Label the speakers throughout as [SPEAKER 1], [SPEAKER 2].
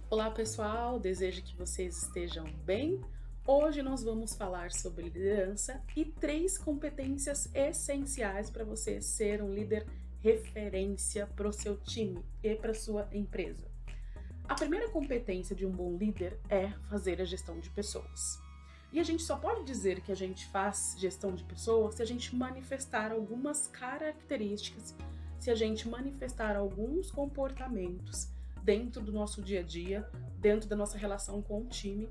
[SPEAKER 1] Olá pessoal, desejo que vocês estejam bem. Hoje nós vamos falar sobre liderança e 3 competências essenciais para você ser um líder referência para o seu time e para sua empresa. A primeira competência de um bom líder é fazer a gestão de pessoas. E a gente só pode dizer que a gente faz gestão de pessoas se a gente manifestar algumas características, se a gente manifestar alguns comportamentos dentro do nosso dia a dia, dentro da nossa relação com o time.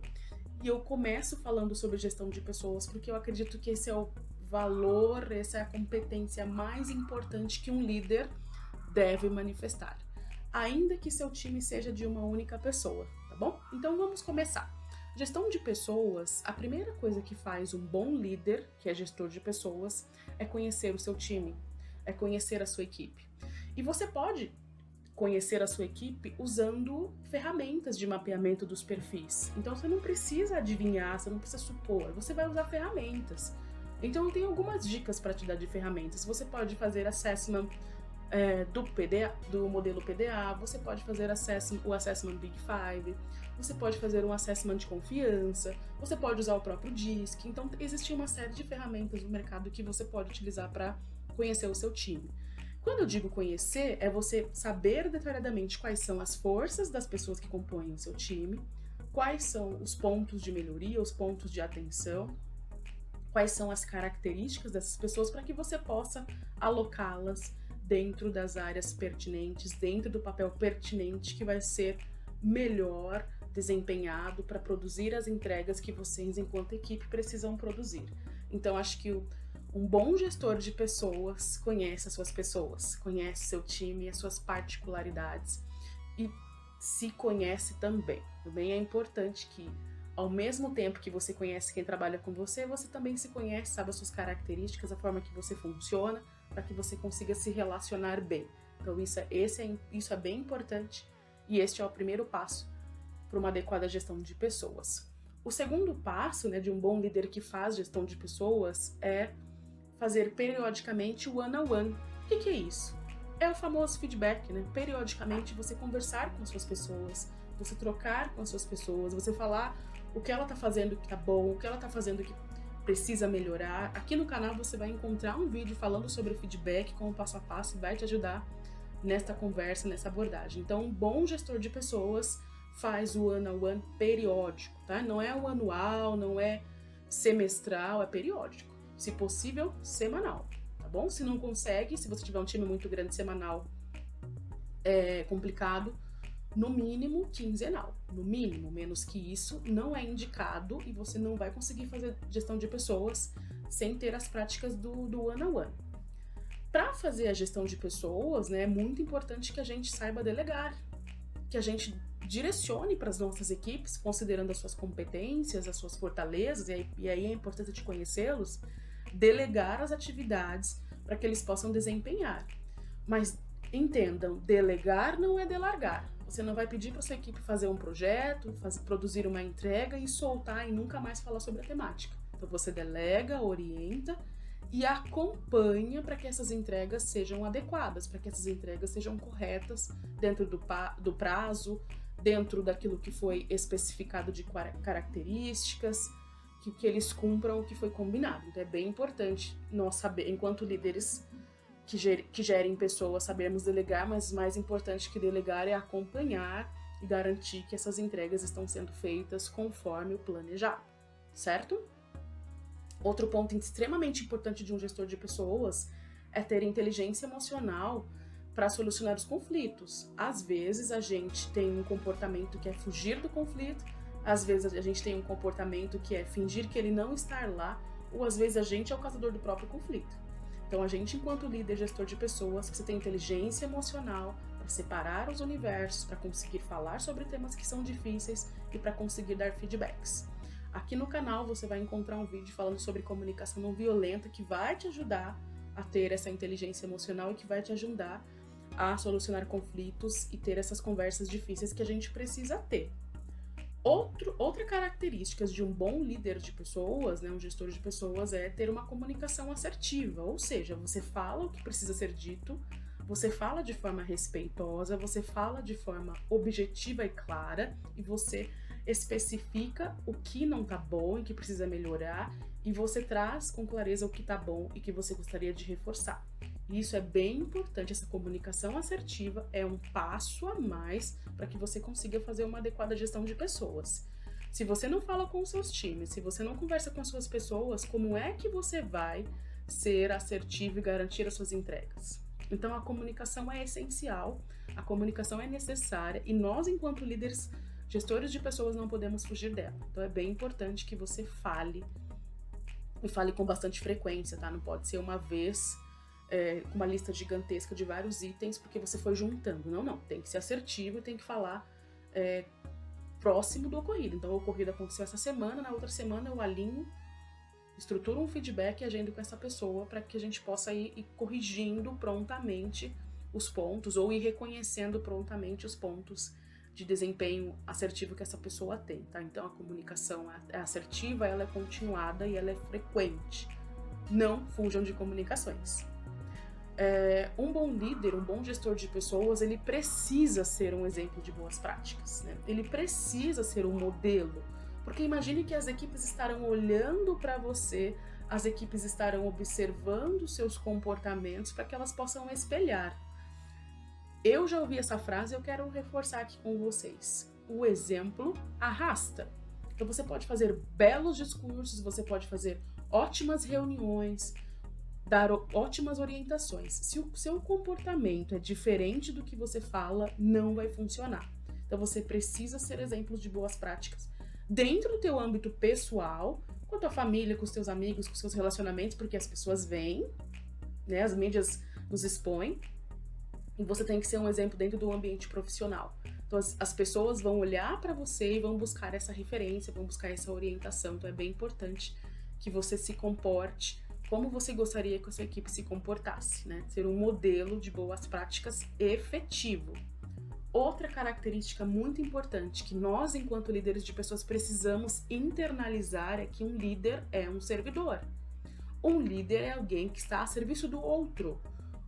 [SPEAKER 1] E eu começo falando sobre gestão de pessoas porque eu acredito que esse é o valor, essa é a competência mais importante que um líder deve manifestar, ainda que seu time seja de uma única pessoa, tá bom? Então vamos começar. Gestão de pessoas, a primeira coisa que faz um bom líder, que é gestor de pessoas, é conhecer o seu time, é conhecer a sua equipe. E você pode conhecer a sua equipe usando ferramentas de mapeamento dos perfis. Então você não precisa adivinhar, você não precisa supor, você vai usar ferramentas. Então eu tenho algumas dicas para te dar de ferramentas. Você pode fazer assessment do modelo PDA, você pode fazer o assessment Big Five, você pode fazer um assessment de confiança, você pode usar o próprio DISC. Então existe uma série de ferramentas no mercado que você pode utilizar para conhecer o seu time. Quando eu digo conhecer, é você saber detalhadamente quais são as forças das pessoas que compõem o seu time, quais são os pontos de melhoria, os pontos de atenção, quais são as características dessas pessoas para que você possa alocá-las dentro das áreas pertinentes, dentro do papel pertinente que vai ser melhor desempenhado para produzir as entregas que vocês, enquanto equipe, precisam produzir. Então, acho que um bom gestor de pessoas conhece as suas pessoas, conhece seu time e as suas particularidades e se conhece também. Também é importante que, ao mesmo tempo que você conhece quem trabalha com você, você também se conhece, sabe as suas características, a forma que você funciona, para que você consiga se relacionar bem. Então isso é bem importante e este é o primeiro passo para uma adequada gestão de pessoas. O segundo passo, de um bom líder que faz gestão de pessoas é fazer periodicamente o one-on-one. O que é isso? É o famoso feedback, Periodicamente você conversar com as suas pessoas, você trocar com as suas pessoas, você falar o que ela tá fazendo que tá bom, o que ela tá fazendo que precisa melhorar. Aqui no canal você vai encontrar um vídeo falando sobre feedback com o passo a passo e vai te ajudar nesta conversa, nessa abordagem. Então, um bom gestor de pessoas faz o one-on-one periódico, tá? Não é o anual, não é semestral, é periódico. Se possível, semanal, tá bom? Se não consegue, se você tiver um time muito grande, semanal é complicado, no mínimo quinzenal. No mínimo, menos que isso, não é indicado e você não vai conseguir fazer gestão de pessoas sem ter as práticas do one-on-one. Para fazer a gestão de pessoas, é muito importante que a gente saiba delegar, que a gente direcione para as nossas equipes, considerando as suas competências, as suas fortalezas, e aí é importante te conhecê-los, delegar as atividades para que eles possam desempenhar. Mas entendam, delegar não é delargar. Você não vai pedir para sua equipe fazer um projeto, produzir uma entrega e soltar e nunca mais falar sobre a temática. Então você delega, orienta e acompanha para que essas entregas sejam adequadas, para que essas entregas sejam corretas dentro do prazo, dentro daquilo que foi especificado de características, que eles cumpram o que foi combinado. Então é bem importante nós saber, enquanto líderes que gerem pessoas, sabermos delegar, mas mais importante que delegar é acompanhar e garantir que essas entregas estão sendo feitas conforme o planejado, certo? Outro ponto extremamente importante de um gestor de pessoas é ter inteligência emocional para solucionar os conflitos. Às vezes a gente tem um comportamento que é fugir do conflito, às vezes a gente tem um comportamento que é fingir que ele não está lá, ou às vezes a gente é o causador do próprio conflito. Então a gente, enquanto líder, gestor de pessoas, você tem inteligência emocional para separar os universos, para conseguir falar sobre temas que são difíceis e para conseguir dar feedbacks. Aqui no canal você vai encontrar um vídeo falando sobre comunicação não violenta que vai te ajudar a ter essa inteligência emocional e que vai te ajudar a solucionar conflitos e ter essas conversas difíceis que a gente precisa ter. Outra característica de um bom líder de pessoas, um gestor de pessoas, é ter uma comunicação assertiva, ou seja, você fala o que precisa ser dito, Você fala de forma respeitosa, você fala de forma objetiva e clara, e você especifica o que não tá bom e que precisa melhorar, e você traz com clareza o que tá bom e que você gostaria de reforçar. E isso é bem importante, essa comunicação assertiva é um passo a mais para que você consiga fazer uma adequada gestão de pessoas. Se você não fala com os seus times, se você não conversa com as suas pessoas, como é que você vai ser assertivo e garantir as suas entregas? Então a comunicação é essencial, a comunicação é necessária e nós, enquanto líderes, gestores de pessoas, não podemos fugir dela. Então é bem importante que você fale e fale com bastante frequência, tá? Não pode ser uma vez com uma lista gigantesca de vários itens porque você foi juntando. Não. Tem que ser assertivo e tem que falar próximo do ocorrido. Então o ocorrido aconteceu essa semana, na outra semana eu alinho, estruturo um feedback e agendo com essa pessoa para que a gente possa ir corrigindo prontamente os pontos ou ir reconhecendo prontamente os pontos de desempenho assertivo que essa pessoa tem, tá? Então a comunicação é assertiva, ela é continuada e ela é frequente. Não fujam de comunicações. Um bom líder, um bom gestor de pessoas, ele precisa ser um exemplo de boas práticas, né? Ele precisa ser um modelo. Porque imagine que as equipes estarão olhando para você, as equipes estarão observando seus comportamentos para que elas possam espelhar. Eu já ouvi essa frase e eu quero reforçar aqui com vocês. O exemplo arrasta. Então você pode fazer belos discursos, você pode fazer ótimas reuniões, dar ótimas orientações. Se o seu comportamento é diferente do que você fala, não vai funcionar. Então você precisa ser exemplos de boas práticas dentro do teu âmbito pessoal, com a tua família, com os teus amigos, com os seus relacionamentos, porque as pessoas veem, né? As mídias nos expõem, e você tem que ser um exemplo dentro do ambiente profissional. Então as pessoas vão olhar para você e vão buscar essa referência, vão buscar essa orientação. Então é bem importante que você se comporte como você gostaria que a sua equipe se comportasse, né? Ser um modelo de boas práticas efetivo. Outra característica muito importante que nós, enquanto líderes de pessoas, precisamos internalizar é que um líder é um servidor. Um líder é alguém que está a serviço do outro.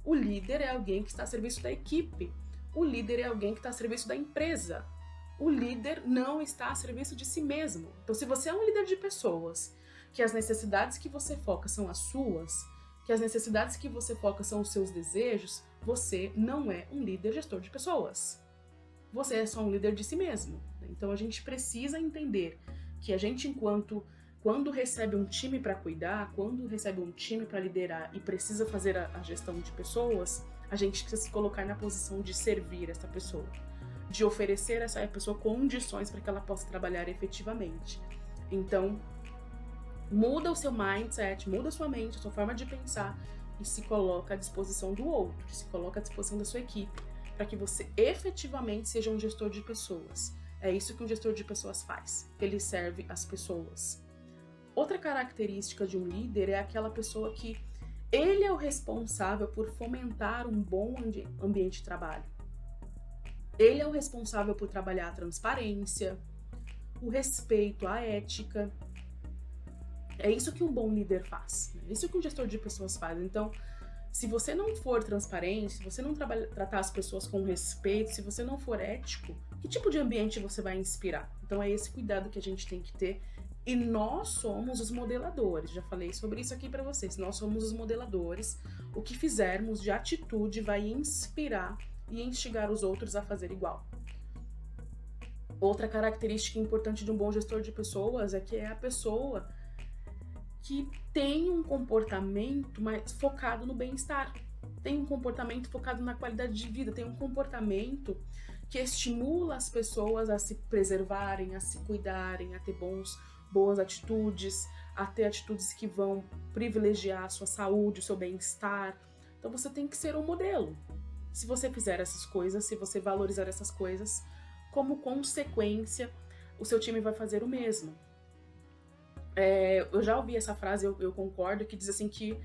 [SPEAKER 1] O líder é alguém que está a serviço da equipe. O líder é alguém que está a serviço da empresa. O líder não está a serviço de si mesmo. Então, se você é um líder de pessoas, que as necessidades que você foca são as suas, que as necessidades que você foca são os seus desejos, você não é um líder gestor de pessoas. Você é só um líder de si mesmo. Então a gente precisa entender que a gente, quando recebe um time para cuidar, quando recebe um time para liderar e precisa fazer a gestão de pessoas, a gente precisa se colocar na posição de servir essa pessoa, de oferecer a essa pessoa condições para que ela possa trabalhar efetivamente. Então, muda o seu mindset, muda a sua mente, a sua forma de pensar e se coloca à disposição do outro, se coloca à disposição da sua equipe, para que você efetivamente seja um gestor de pessoas. É isso que um gestor de pessoas faz. Ele serve as pessoas. Outra característica de um líder é aquela pessoa que ele é o responsável por fomentar um bom ambiente de trabalho. Ele é o responsável por trabalhar a transparência, o respeito, a ética. É isso que um bom líder faz. É isso que um gestor de pessoas faz. Então, se você não for transparente, se você não tratar as pessoas com respeito, se você não for ético, que tipo de ambiente você vai inspirar? Então é esse cuidado que a gente tem que ter. E nós somos os modeladores. Já falei sobre isso aqui para vocês. Nós somos os modeladores. O que fizermos de atitude vai inspirar e instigar os outros a fazer igual. Outra característica importante de um bom gestor de pessoas é que é a pessoa que tem um comportamento mais focado no bem-estar, tem um comportamento focado na qualidade de vida, tem um comportamento que estimula as pessoas a se preservarem, a se cuidarem, a ter boas atitudes, a ter atitudes que vão privilegiar a sua saúde, o seu bem-estar. Então você tem que ser um modelo. Se você fizer essas coisas, se você valorizar essas coisas, como consequência, o seu time vai fazer o mesmo. Eu já ouvi essa frase, eu concordo, que diz assim que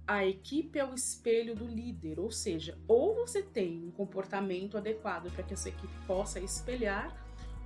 [SPEAKER 1] a equipe é o espelho do líder, ou seja, ou você tem um comportamento adequado para que essa equipe possa espelhar,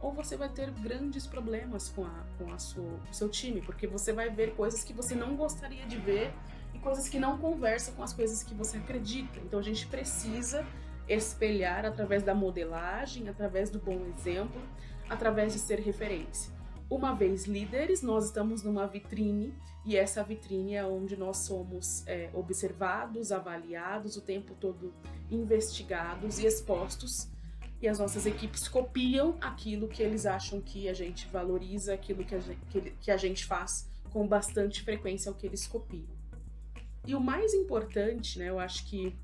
[SPEAKER 1] ou você vai ter grandes problemas com o seu time, porque você vai ver coisas que você não gostaria de ver e coisas que não conversam com as coisas que você acredita. Então a gente precisa espelhar através da modelagem, através do bom exemplo, através de ser referência. Uma vez líderes, nós estamos numa vitrine, e essa vitrine é onde nós somos observados, avaliados, o tempo todo investigados e expostos, e as nossas equipes copiam aquilo que eles acham que a gente valoriza, aquilo que a gente faz com bastante frequência, é o que eles copiam. E o mais importante, né, eu acho que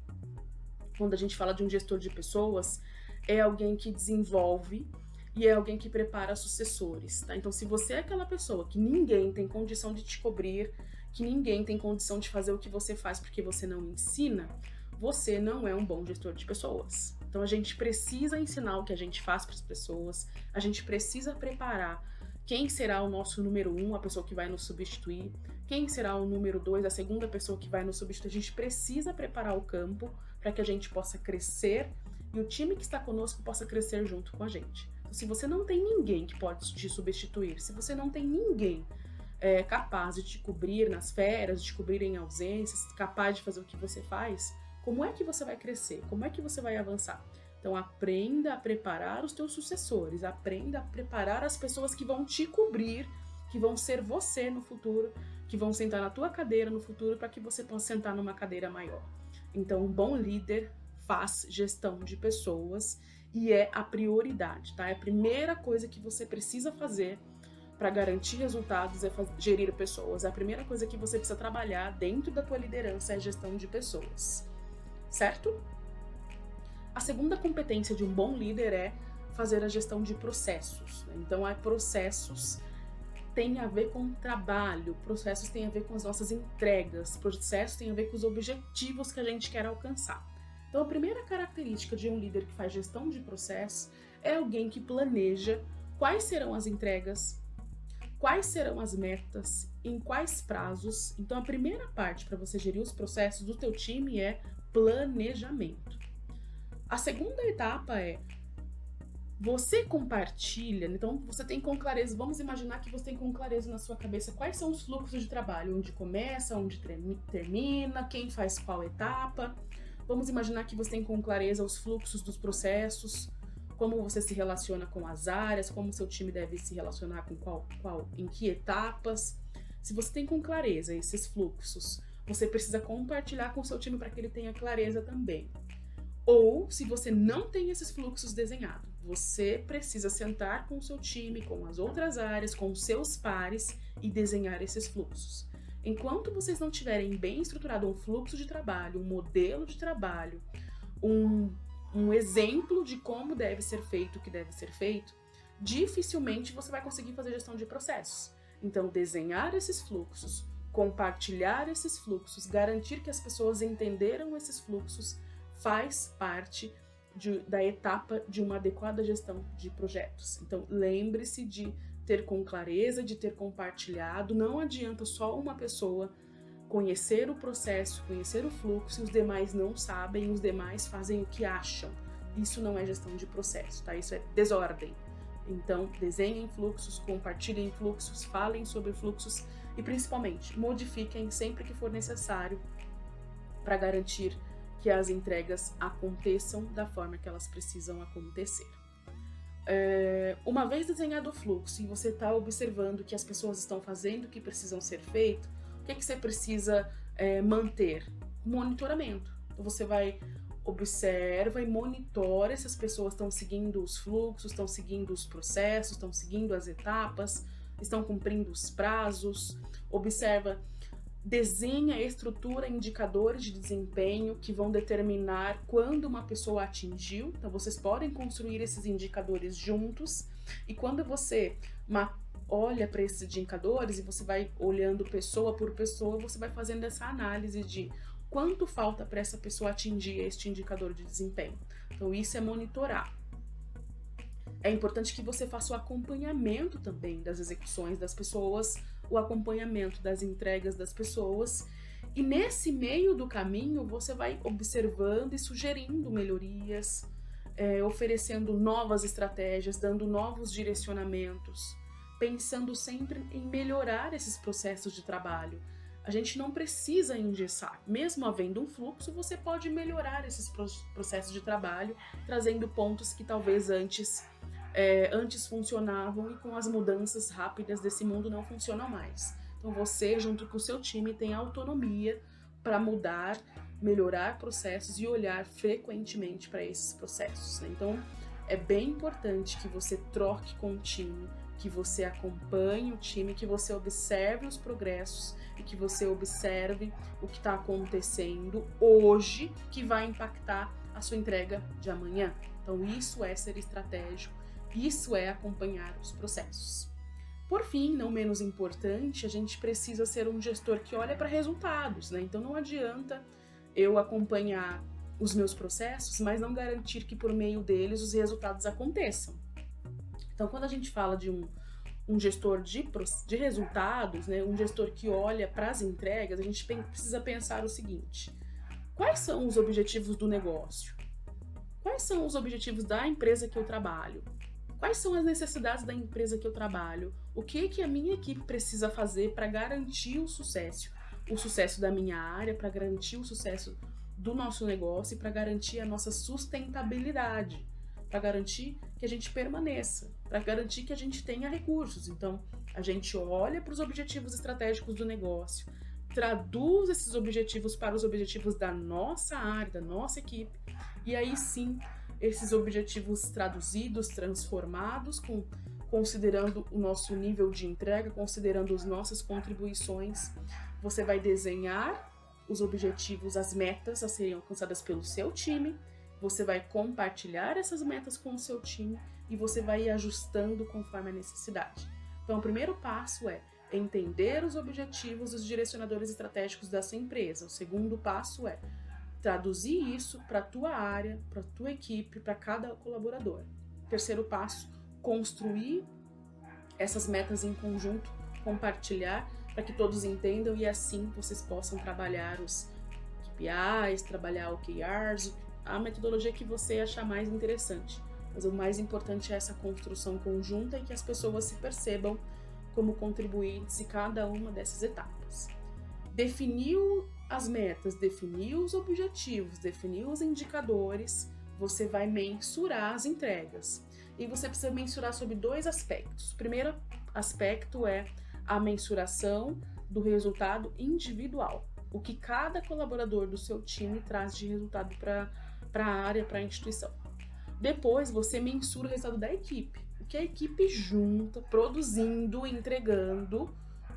[SPEAKER 1] quando a gente fala de um gestor de pessoas, é alguém que desenvolve e é alguém que prepara sucessores, tá? Então, se você é aquela pessoa que ninguém tem condição de te cobrir, que ninguém tem condição de fazer o que você faz porque você não ensina, você não é um bom gestor de pessoas. Então, a gente precisa ensinar o que a gente faz para as pessoas, a gente precisa preparar quem será o nosso número 1, a pessoa que vai nos substituir, quem será o número 2, a segunda pessoa que vai nos substituir. A gente precisa preparar o campo para que a gente possa crescer e o time que está conosco possa crescer junto com a gente. Então, se você não tem ninguém que pode te substituir, se você não tem ninguém capaz de te cobrir nas férias, de te cobrir em ausências, capaz de fazer o que você faz, como é que você vai crescer? Como é que você vai avançar? Então, aprenda a preparar os teus sucessores, aprenda a preparar as pessoas que vão te cobrir, que vão ser você no futuro, que vão sentar na tua cadeira no futuro para que você possa sentar numa cadeira maior. Então, um bom líder faz gestão de pessoas e é a prioridade, tá? É a primeira coisa que você precisa fazer para garantir resultados, é gerir pessoas. A primeira coisa que você precisa trabalhar dentro da tua liderança é gestão de pessoas, certo? A segunda competência de um bom líder é fazer a gestão de processos. Então, processos tem a ver com trabalho, processos tem a ver com as nossas entregas, processos tem a ver com os objetivos que a gente quer alcançar. Então, a primeira característica de um líder que faz gestão de processos é alguém que planeja quais serão as entregas, quais serão as metas, em quais prazos. Então, a primeira parte para você gerir os processos do teu time é planejamento. A segunda etapa é você compartilha, então você tem com clareza, vamos imaginar que você tem com clareza na sua cabeça quais são os fluxos de trabalho, onde começa, onde termina, quem faz qual etapa. Vamos imaginar que você tem com clareza os fluxos dos processos, como você se relaciona com as áreas, como seu time deve se relacionar com em que etapas. Se você tem com clareza esses fluxos, você precisa compartilhar com o seu time para que ele tenha clareza também. Ou, se você não tem esses fluxos desenhados, você precisa sentar com o seu time, com as outras áreas, com os seus pares e desenhar esses fluxos. Enquanto vocês não tiverem bem estruturado um fluxo de trabalho, um modelo de trabalho, um exemplo de como deve ser feito, o que deve ser feito, dificilmente você vai conseguir fazer gestão de processos. Então, desenhar esses fluxos, compartilhar esses fluxos, garantir que as pessoas entenderam esses fluxos, faz parte da etapa de uma adequada gestão de projetos. Então, lembre-se de ter com clareza, de ter compartilhado. Não adianta só uma pessoa conhecer o processo, conhecer o fluxo, e os demais não sabem, os demais fazem o que acham. Isso não é gestão de processo, tá? Isso é desordem. Então, desenhem fluxos, compartilhem fluxos, falem sobre fluxos e, principalmente, modifiquem sempre que for necessário para garantir que as entregas aconteçam da forma que elas precisam acontecer. Uma vez desenhado o fluxo e você está observando que as pessoas estão fazendo o que precisam ser feito, o que você precisa manter? Monitoramento. Então você observa e monitora se as pessoas estão seguindo os fluxos, estão seguindo os processos, estão seguindo as etapas, estão cumprindo os prazos. Observa, desenha, estrutura indicadores de desempenho que vão determinar quando uma pessoa atingiu. Então, vocês podem construir esses indicadores juntos. E quando você olha para esses indicadores e você vai olhando pessoa por pessoa, você vai fazendo essa análise de quanto falta para essa pessoa atingir este indicador de desempenho. Então, isso é monitorar. É importante que você faça o acompanhamento também das execuções das pessoas, o acompanhamento das entregas das pessoas. E nesse meio do caminho, você vai observando e sugerindo melhorias, oferecendo novas estratégias, dando novos direcionamentos, pensando sempre em melhorar esses processos de trabalho. a gente não precisa engessar. Mesmo havendo um fluxo, você pode melhorar esses processos de trabalho, trazendo pontos que talvez antes funcionavam e com as mudanças rápidas desse mundo não funcionam mais. Então você, junto com o seu time, tem autonomia para mudar, melhorar processos e olhar frequentemente para esses processos, né? Então é bem importante que você troque com o time, que você acompanhe o time, que você observe os progressos e que você observe o que está acontecendo hoje, que vai impactar a sua entrega de amanhã. Então isso é ser estratégico, isso é acompanhar os processos. Por fim, não menos importante, a gente precisa ser um gestor que olha para resultados, né? Então não adianta eu acompanhar os meus processos, mas não garantir que por meio deles os resultados aconteçam. Então, quando a gente fala de um gestor de resultados, né, um gestor que olha para as entregas, a gente precisa pensar o seguinte: quais são os objetivos do negócio? Quais são os objetivos da empresa que eu trabalho? Quais são as necessidades da empresa que eu trabalho? O que a minha equipe precisa fazer para garantir o sucesso da minha área, para garantir o sucesso do nosso negócio e para garantir a nossa sustentabilidade, para garantir que a gente permaneça, para garantir que a gente tenha recursos. Então, a gente olha para os objetivos estratégicos do negócio, traduz esses objetivos para os objetivos da nossa área, da nossa equipe, e aí sim, esses objetivos traduzidos, transformados, considerando o nosso nível de entrega, considerando as nossas contribuições, você vai desenhar os objetivos, as metas a serem alcançadas pelo seu time, você vai compartilhar essas metas com o seu time e você vai ir ajustando conforme a necessidade. Então, o primeiro passo é entender os objetivos e os direcionadores estratégicos da sua empresa. O segundo passo é traduzir isso para a tua área, para a tua equipe, para cada colaborador. Terceiro passo, construir essas metas em conjunto, compartilhar para que todos entendam e assim vocês possam trabalhar os KPIs, trabalhar OKRs, a metodologia que você achar mais interessante. Mas o mais importante é essa construção conjunta e que as pessoas se percebam como contribuintes em cada uma dessas etapas. Definiu as metas, definiu os objetivos, definiu os indicadores, você vai mensurar as entregas. E você precisa mensurar sobre dois aspectos. O primeiro aspecto é a mensuração do resultado individual. O que cada colaborador do seu time traz de resultado para a área, para a instituição. Depois você mensura o resultado da equipe. O que a equipe junta, produzindo, entregando,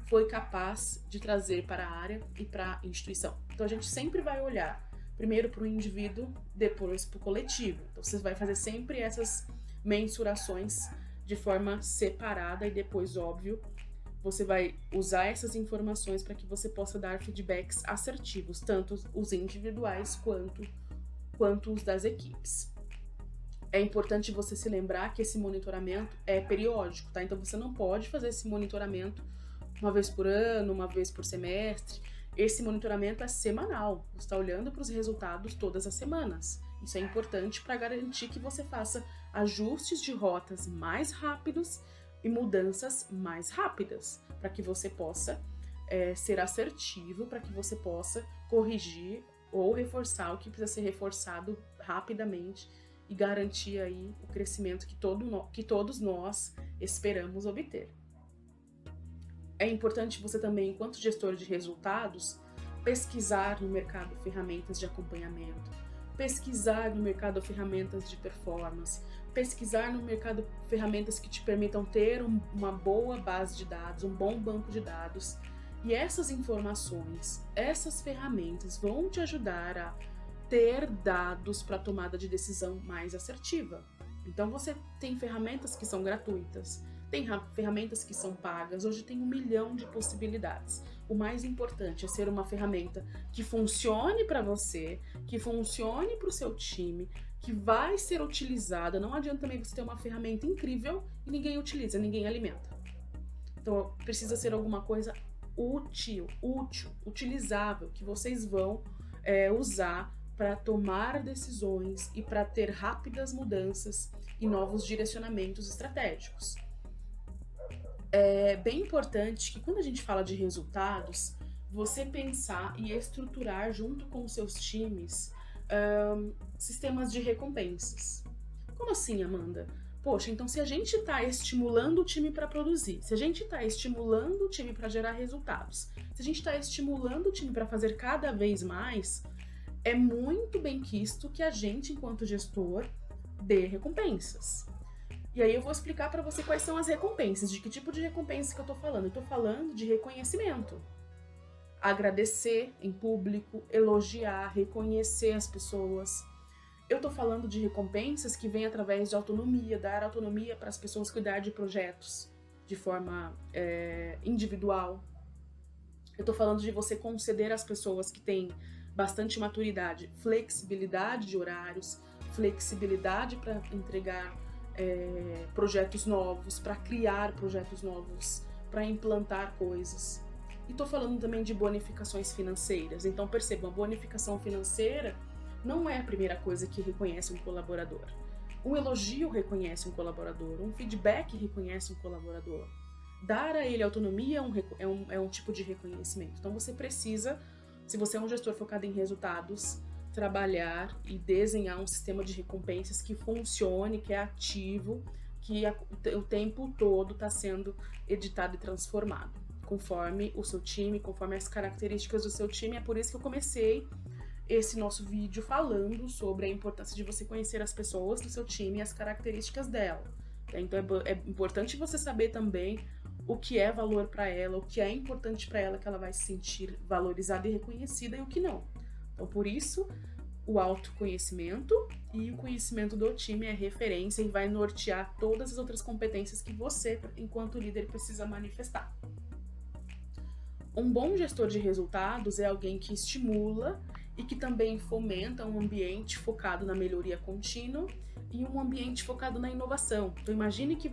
[SPEAKER 1] foi capaz de trazer para a área e para a instituição. Então a gente sempre vai olhar primeiro para o indivíduo, depois para o coletivo. Então você vai fazer sempre essas mensurações de forma separada e depois, óbvio, você vai usar essas informações para que você possa dar feedbacks assertivos, tanto os individuais quanto os das equipes. É importante você se lembrar que esse monitoramento é periódico, tá? Então você não pode fazer esse monitoramento uma vez por ano, uma vez por semestre. Esse monitoramento é semanal. Você está olhando para os resultados todas as semanas. Isso é importante para garantir que você faça ajustes de rotas mais rápidos e mudanças mais rápidas, para que você possa ser assertivo, para que você possa corrigir ou reforçar o que precisa ser reforçado rapidamente e garantir aí o crescimento que todos nós esperamos obter. É importante você também, enquanto gestor de resultados, pesquisar no mercado ferramentas de acompanhamento, pesquisar no mercado ferramentas de performance, pesquisar no mercado ferramentas que te permitam ter uma boa base de dados, um bom banco de dados. E essas informações, essas ferramentas vão te ajudar a ter dados para tomada de decisão mais assertiva. Então você tem ferramentas que são gratuitas, tem ferramentas que são pagas, hoje tem 1 milhão de possibilidades. O mais importante é ser uma ferramenta que funcione para você, que funcione para o seu time, que vai ser utilizada. Não adianta também você ter uma ferramenta incrível e ninguém utiliza, ninguém alimenta. Então precisa ser alguma coisa útil, utilizável, que vocês vão usar para tomar decisões e para ter rápidas mudanças e novos direcionamentos estratégicos. É bem importante que quando a gente fala de resultados, você pensar e estruturar junto com os seus times sistemas de recompensas. Como assim, Amanda? Poxa, então se a gente está estimulando o time para produzir, se a gente está estimulando o time para gerar resultados, se a gente está estimulando o time para fazer cada vez mais, é muito bem quisto que a gente, enquanto gestor, dê recompensas. E aí eu vou explicar para você quais são as recompensas, de que tipo de recompensa que eu tô falando. Eu tô falando de reconhecimento. Agradecer em público, elogiar, reconhecer as pessoas. Eu tô falando de recompensas que vêm através de autonomia, dar autonomia para as pessoas cuidar de projetos de forma individual. Eu tô falando de você conceder às pessoas que têm bastante maturidade, flexibilidade de horários, flexibilidade para entregar projetos novos, para criar projetos novos, para implantar coisas. E estou falando também de bonificações financeiras. Então percebam, a bonificação financeira não é a primeira coisa que reconhece um colaborador. Um elogio reconhece um colaborador, um feedback reconhece um colaborador. Dar a ele autonomia é um tipo de reconhecimento. Então você precisa, se você é um gestor focado em resultados, trabalhar e desenhar um sistema de recompensas que funcione, que é ativo, que o tempo todo está sendo editado e transformado, conforme o seu time, conforme as características do seu time. É por isso que eu comecei esse nosso vídeo falando sobre a importância de você conhecer as pessoas do seu time e as características dela. Então é importante você saber também o que é valor para ela, o que é importante para ela, que ela vai se sentir valorizada e reconhecida, e o que não. Então, por isso, o autoconhecimento e o conhecimento do time é referência e vai nortear todas as outras competências que você, enquanto líder, precisa manifestar. Um bom gestor de resultados é alguém que estimula e que também fomenta um ambiente focado na melhoria contínua e um ambiente focado na inovação. Então, imagine que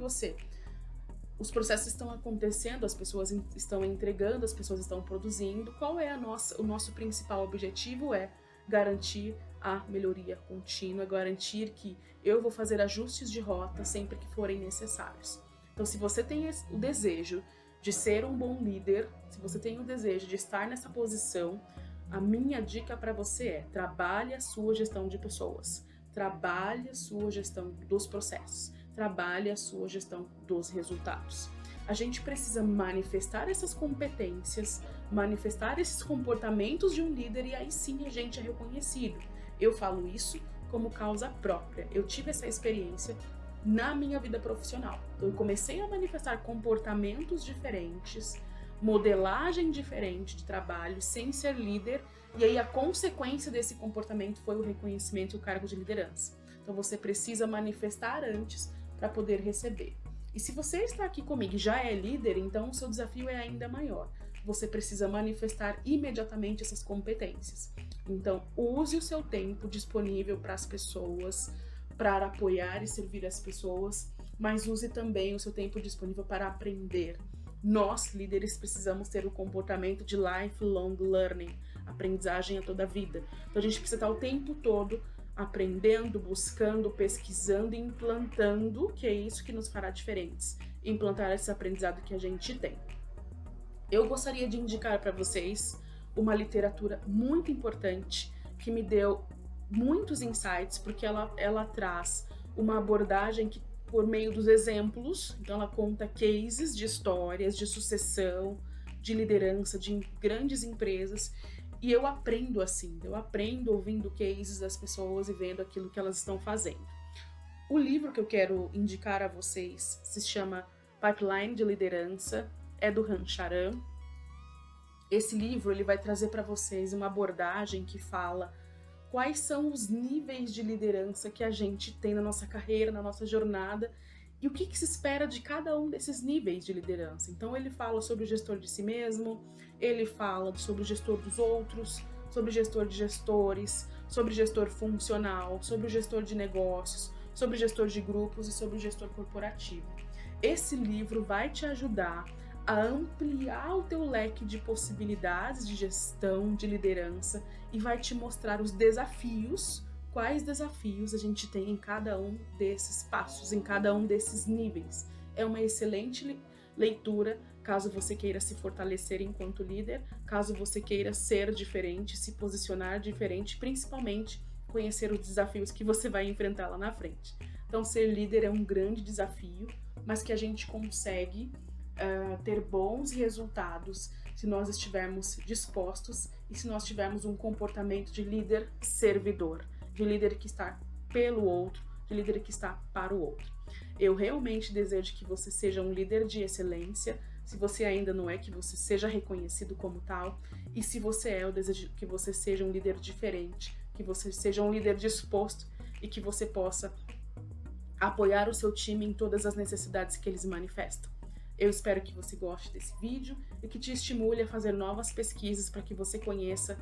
[SPEAKER 1] os processos estão acontecendo, as pessoas estão entregando, as pessoas estão produzindo. Qual é o nosso principal objetivo? É garantir a melhoria contínua, garantir que eu vou fazer ajustes de rota sempre que forem necessários. Então, se você tem o desejo de ser um bom líder, se você tem o desejo de estar nessa posição, a minha dica para você é: trabalhe a sua gestão de pessoas, trabalhe a sua gestão dos processos, trabalhe a sua gestão dos resultados. A gente precisa manifestar essas competências, manifestar esses comportamentos de um líder, e aí sim a gente é reconhecido. Eu falo isso como causa própria. Eu tive essa experiência na minha vida profissional. Então, eu comecei a manifestar comportamentos diferentes, modelagem diferente de trabalho, sem ser líder, e aí a consequência desse comportamento foi o reconhecimento e o cargo de liderança. Então, você precisa manifestar antes para poder receber. E se você está aqui comigo e já é líder, então o seu desafio é ainda maior. Você precisa manifestar imediatamente essas competências. Então, use o seu tempo disponível para as pessoas, para apoiar e servir as pessoas, mas use também o seu tempo disponível para aprender. Nós, líderes, precisamos ter o comportamento de lifelong learning, aprendizagem a toda a vida. Então, a gente precisa estar o tempo todo aprendendo, buscando, pesquisando e implantando, que é isso que nos fará diferentes. Implantar esse aprendizado que a gente tem. Eu gostaria de indicar para vocês uma literatura muito importante que me deu muitos insights, porque ela traz uma abordagem que, por meio dos exemplos, então ela conta cases de histórias de sucessão, de liderança, de grandes empresas, e eu aprendo assim, eu aprendo ouvindo cases das pessoas e vendo aquilo que elas estão fazendo. O livro que eu quero indicar a vocês se chama Pipeline de Liderança, é do Han Charan. Esse livro ele vai trazer para vocês uma abordagem que fala quais são os níveis de liderança que a gente tem na nossa carreira, na nossa jornada, e o que se espera de cada um desses níveis de liderança. Então ele fala sobre o gestor de si mesmo, ele fala sobre o gestor dos outros, sobre o gestor de gestores, sobre o gestor funcional, sobre o gestor de negócios, sobre o gestor de grupos e sobre o gestor corporativo. Esse livro vai te ajudar a ampliar o teu leque de possibilidades de gestão, de liderança, e vai te mostrar os desafios, quais desafios a gente tem em cada um desses passos, em cada um desses níveis. É uma excelente leitura caso você queira se fortalecer enquanto líder, caso você queira ser diferente, se posicionar diferente, principalmente conhecer os desafios que você vai enfrentar lá na frente. Então, ser líder é um grande desafio, mas que a gente consegue ter bons resultados se nós estivermos dispostos e se nós tivermos um comportamento de líder servidor, de líder que está pelo outro, de líder que está para o outro. Eu realmente desejo que você seja um líder de excelência. Se você ainda não é, que você seja reconhecido como tal. E se você é, eu desejo que você seja um líder diferente, que você seja um líder disposto e que você possa apoiar o seu time em todas as necessidades que eles manifestam. Eu espero que você goste desse vídeo e que te estimule a fazer novas pesquisas para que você conheça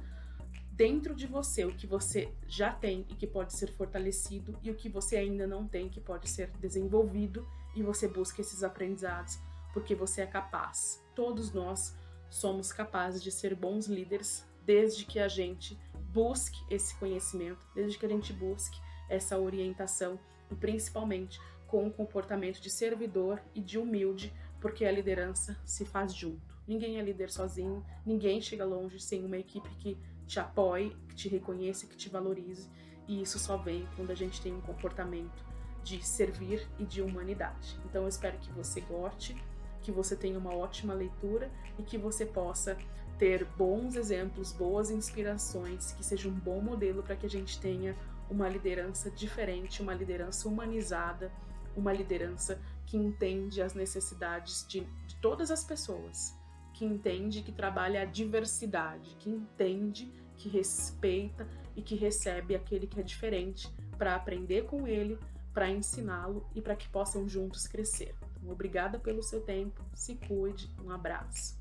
[SPEAKER 1] dentro de você o que você já tem e que pode ser fortalecido e o que você ainda não tem que pode ser desenvolvido, e você busca esses aprendizados porque você é capaz. Todos nós somos capazes de ser bons líderes desde que a gente busque esse conhecimento, desde que a gente busque essa orientação e principalmente com um comportamento de servidor e de humilde, porque a liderança se faz junto. Ninguém é líder sozinho, ninguém chega longe sem uma equipe que te apoie, que te reconheça, que te valorize, e isso só vem quando a gente tem um comportamento de servir e de humanidade. Então eu espero que você goste, que você tenha uma ótima leitura e que você possa ter bons exemplos, boas inspirações, que seja um bom modelo para que a gente tenha uma liderança diferente, uma liderança humanizada, uma liderança que entende as necessidades de todas as pessoas, que entende, que trabalha a diversidade, que entende, que respeita e que recebe aquele que é diferente para aprender com ele, para ensiná-lo e para que possam juntos crescer. Então, obrigada pelo seu tempo, se cuide, um abraço.